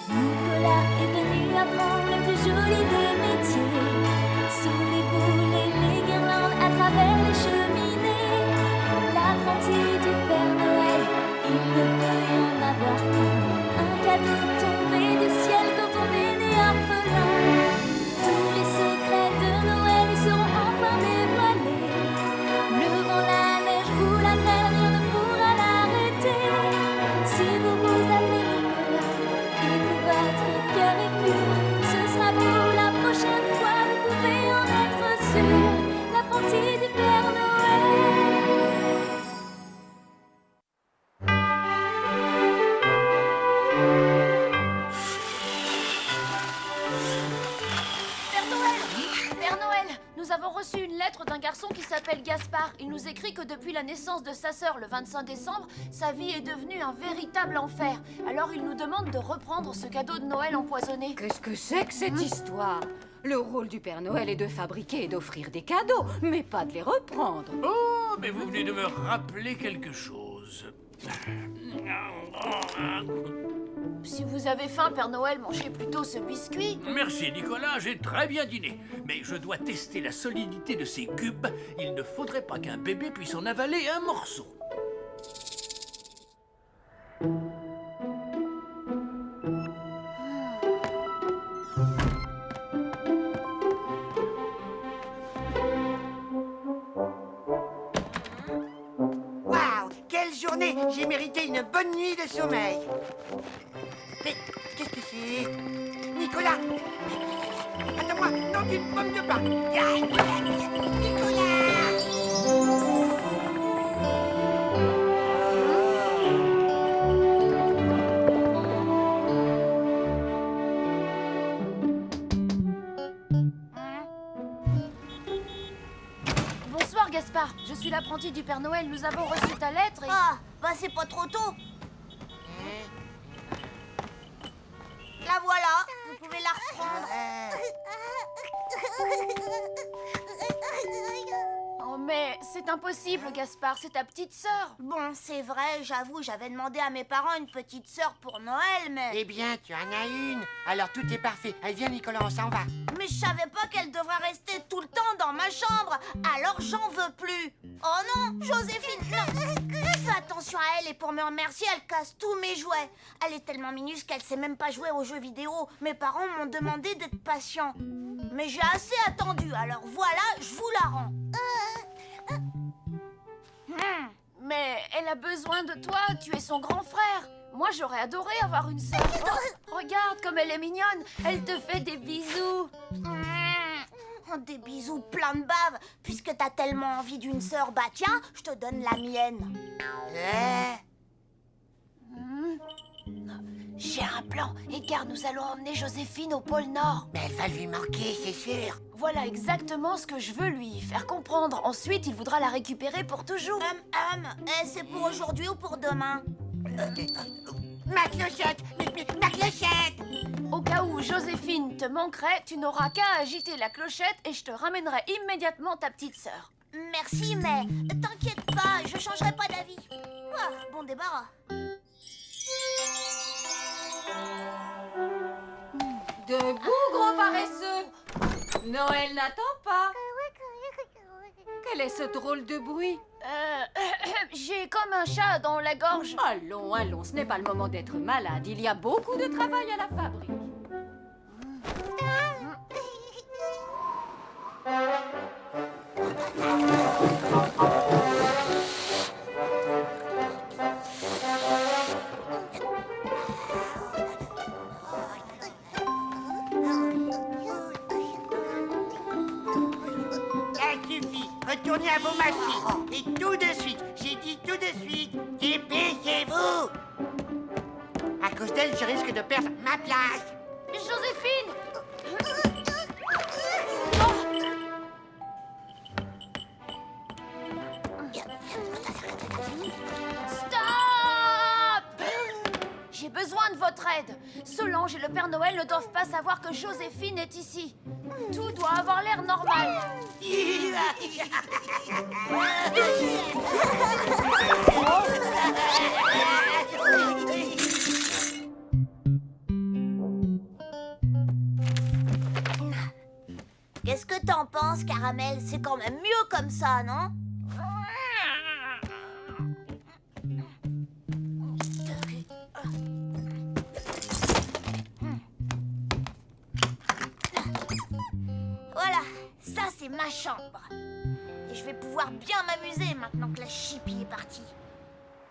Nicolas est venu apprendre le plus joli des métiers. Sous les boules et les guirlandes, à travers les cheminées. L'apprenti du Père Noël, il ne peut y en avoir qu'un. Un cadeau tombé du ciel quand on est né orphelin. Tous les secrets de Noël seront enfin dévoilés. Le vent, la neige ou la grêle, rien ne pourra l'arrêter. Si vous vous appelez Nicolas et que votre cœur est pur, ce sera vous la prochaine fois, vous pouvez en être sûr. L'apprenti du Père Noël. Père Noël, nous avons reçu une lettre d'un garçon qui s'appelle Gaspard. Il nous écrit que depuis la naissance de sa sœur le 25 décembre, sa vie est devenue un véritable enfer. Alors il nous demande de reprendre ce cadeau de Noël empoisonné. Qu'est-ce que c'est que cette histoire? Le rôle du Père Noël est de fabriquer et d'offrir des cadeaux, mais pas de les reprendre. Oh, mais vous venez de me rappeler quelque chose. Si vous avez faim, Père Noël, mangez plutôt ce biscuit. Merci Nicolas, j'ai très bien dîné. Mais je dois tester la solidité de ces cubes. Il ne faudrait pas qu'un bébé puisse en avaler un morceau. Waouh, quelle journée! J'ai mérité une bonne nuit de sommeil. Mais qu'est-ce que c'est? Nicolas! Attends-moi, non, tu ne pommes de pas! Nicolas! Bonsoir Gaspard, je suis l'apprenti du Père Noël. Nous avons reçu ta lettre et... Ah, bah c'est pas trop tôt. La voilà, vous pouvez la reprendre. Oh mais c'est impossible Gaspard, c'est ta petite sœur. Bon, c'est vrai, j'avoue, j'avais demandé à mes parents une petite sœur pour Noël, mais... Eh bien, tu en as une. Alors tout est parfait. Allez, viens Nicolas, on s'en va. Mais je savais pas qu'elle devrait rester tout le temps dans ma chambre. Alors j'en veux plus. Oh non, Joséphine, non. Fais attention à elle et pour me remercier, elle casse tous mes jouets. Elle est tellement minuscule qu'elle sait même pas jouer aux jeux vidéo. Mes parents m'ont demandé d'être patient. Mais j'ai assez attendu, alors voilà, je vous la rends. Mais elle a besoin de toi, tu es son grand frère. Moi j'aurais adoré avoir une sœur. Oh, regarde comme elle est mignonne, elle te fait des bisous. Oh, des bisous plein de bave. Puisque t'as tellement envie d'une sœur, bah tiens, je te donne la mienne. J'ai un plan, et car nous allons emmener Joséphine au pôle Nord. Mais elle va lui manquer, c'est sûr. Voilà exactement ce que je veux lui faire comprendre. Ensuite, il voudra la récupérer pour toujours. C'est pour aujourd'hui ou pour demain? Ma clochette! Ma clochette! Au cas où Joséphine te manquerait, tu n'auras qu'à agiter la clochette et je te ramènerai immédiatement ta petite sœur. Merci, mais t'inquiète pas, je changerai pas d'avis. Ah, bon débarras. Debout, gros paresseux! Noël n'attend pas. Quel est ce drôle de bruit? J'ai comme un chat dans la gorge. Allons, allons, ce n'est pas le moment d'être malade. Il y a beaucoup de travail à la fabrique. Ça suffit. Retournez à vos machines. Et tout de suite. J'ai dit tout de suite. Dépêchez-vous. À cause d'elle, je risque de perdre ma place. Joséphine! Stop! J'ai besoin de votre aide. Solange et le Père Noël ne doivent pas savoir que Joséphine est ici. Tout doit avoir l'air normal. Caramel. C'est quand même mieux comme ça, non? Voilà, ça c'est ma chambre. Et je vais pouvoir bien m'amuser maintenant que la chipie est partie.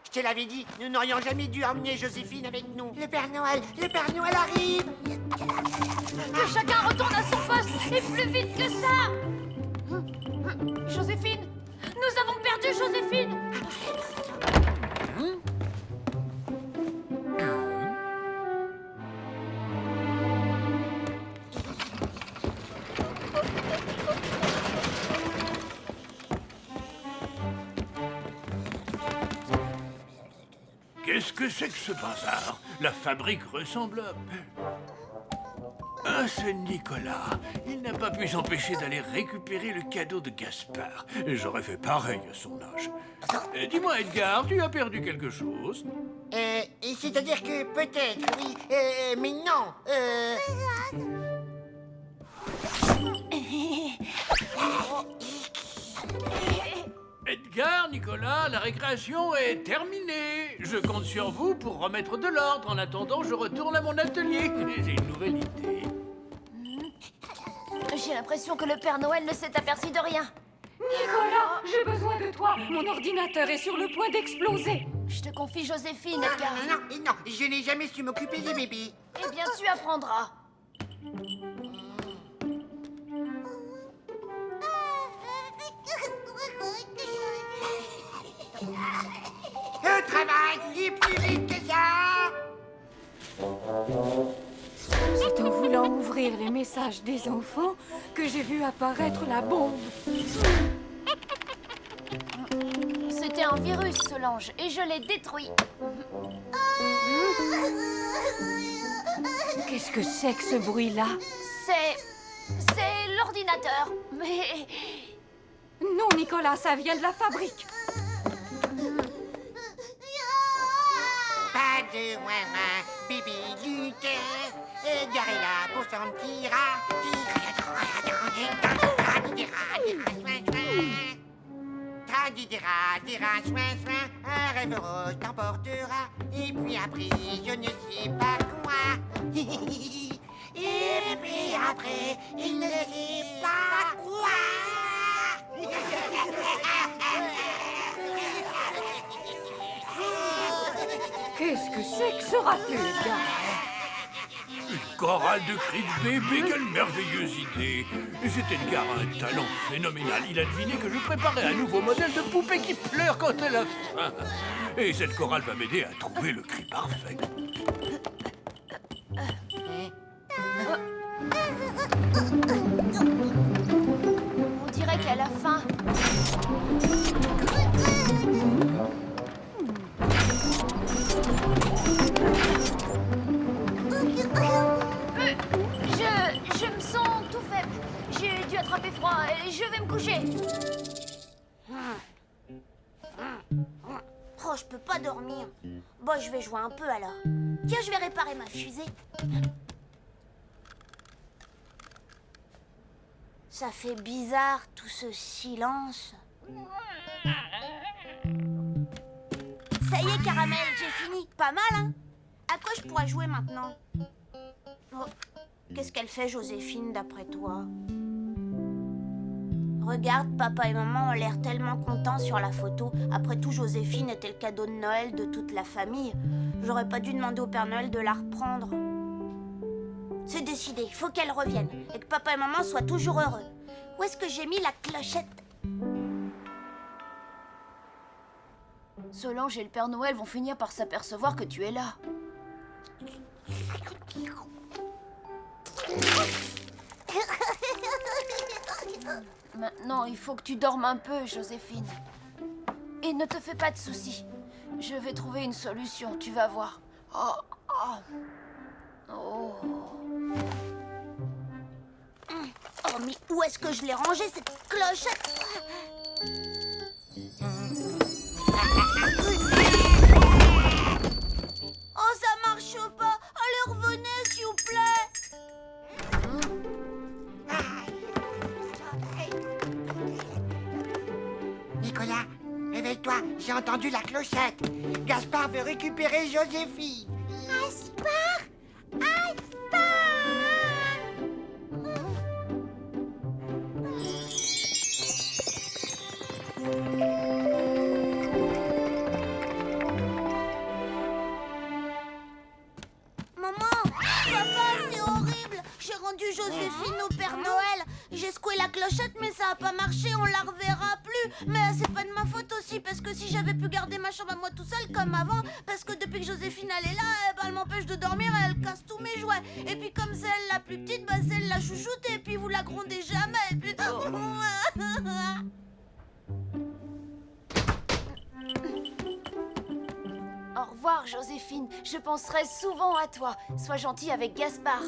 Je te l'avais dit, nous n'aurions jamais dû emmener Joséphine avec nous. Le Père Noël arrive. Que chacun retourne à son poste et plus vite que ça. Joséphine, nous avons perdu Joséphine. Qu'est-ce que c'est que ce bazar? La fabrique ressemble à... Ah, c'est Nicolas. Il n'a pas pu s'empêcher d'aller récupérer le cadeau de Gaspard. J'aurais fait pareil à son âge. Dis-moi, Edgar, tu as perdu quelque chose? C'est-à-dire que peut-être, oui, mais non. Edgar, Nicolas, la récréation est terminée. Je compte sur vous pour remettre de l'ordre. En attendant, je retourne à mon atelier. J'ai une nouvelle idée. J'ai l'impression que le Père Noël ne s'est aperçu de rien. Nicolas, j'ai besoin de toi. Mon ordinateur est sur le point d'exploser. Je te confie Joséphine, Edgar. Non, je n'ai jamais su m'occuper des bébés. Eh bien, tu apprendras. Au travail, et plus vite que ça. C'est en voulant ouvrir les messages des enfants que j'ai vu apparaître la bombe. C'était un virus, Solange, et je l'ai détruit. Qu'est-ce que c'est que ce bruit-là? C'est l'ordinateur. Mais... Non, Nicolas, ça vient de la fabrique. Pas de ouin-ouin, bébé lutin. Edgar est là pour son petit rat. Un rêve rose t'emportera. Et puis après, je ne sais pas quoi. Et puis après, il ne sait pas quoi. Qu'est-ce que c'est que ce raté, Edgar? Une chorale de cris de bébé, quelle merveilleuse idée! Cet Edgar a un talent phénoménal. Il a deviné que je préparais un nouveau modèle de poupée qui pleure quand elle a faim. Et cette chorale va m'aider à trouver le cri parfait. on dirait qu'elle a faim. Je me sens tout faible. J'ai dû attraper froid et je vais me coucher. Oh, je peux pas dormir. Bon, je vais jouer un peu alors. Tiens, je vais réparer ma fusée. Ça fait bizarre, tout ce silence. Ça y est, Caramel, j'ai fini. Pas mal, hein? À quoi je pourrais jouer maintenant? Oh, qu'est-ce qu'elle fait, Joséphine, d'après toi? Regarde, papa et maman ont l'air tellement contents sur la photo. Après tout, Joséphine était le cadeau de Noël de toute la famille. J'aurais pas dû demander au Père Noël de la reprendre. C'est décidé, il faut qu'elle revienne et que papa et maman soient toujours heureux. Où est-ce que j'ai mis la clochette? Solange et le Père Noël vont finir par s'apercevoir que tu es là. Maintenant, il faut que tu dormes un peu, Joséphine. Et ne te fais pas de soucis. Je vais trouver une solution, tu vas voir. Oh, oh. Oh. Oh, mais où est-ce que je l'ai rangée, cette clochette? Oh, ça marche pas. Allez, revenez, s'il vous plaît. entendu la clochette. Gaspard veut récupérer Joséphine. Gaspard! Gaspard! Maman, papa, c'est horrible. J'ai rendu Joséphine au Père Noël. J'ai secoué la clochette, mais ça a pas marché. On la reverra plus. Mais c'est pas de ma faute aussi, parce que si j'avais pu garder ma chambre à moi tout seul comme avant, parce que depuis que Joséphine elle est là, eh ben, elle m'empêche de dormir et elle casse tous mes jouets. Et puis comme c'est elle la plus petite, bah c'est elle la chouchoute et puis vous la grondez jamais. Et puis... Au revoir, Joséphine. Je penserai souvent à toi. Sois gentille avec Gaspard.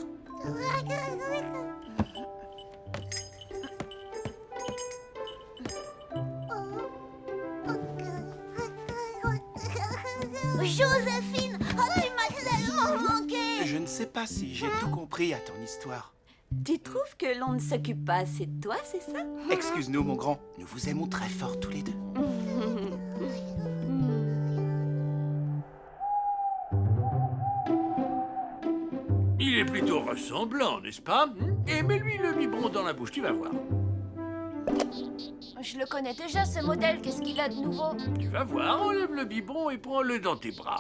Joséphine, oh, tu m'as tellement manqué. Je ne sais pas si j'ai tout compris à ton histoire. Tu trouves que l'on ne s'occupe pas assez de toi, c'est ça? Excuse-nous, mon grand. Nous vous aimons très fort tous les deux. Il est plutôt ressemblant, n'est-ce pas? Et mets-lui le biberon dans la bouche, tu vas voir. Je le connais déjà, ce modèle. Qu'est-ce qu'il a de nouveau? Tu vas voir, enlève le biberon et prends-le dans tes bras.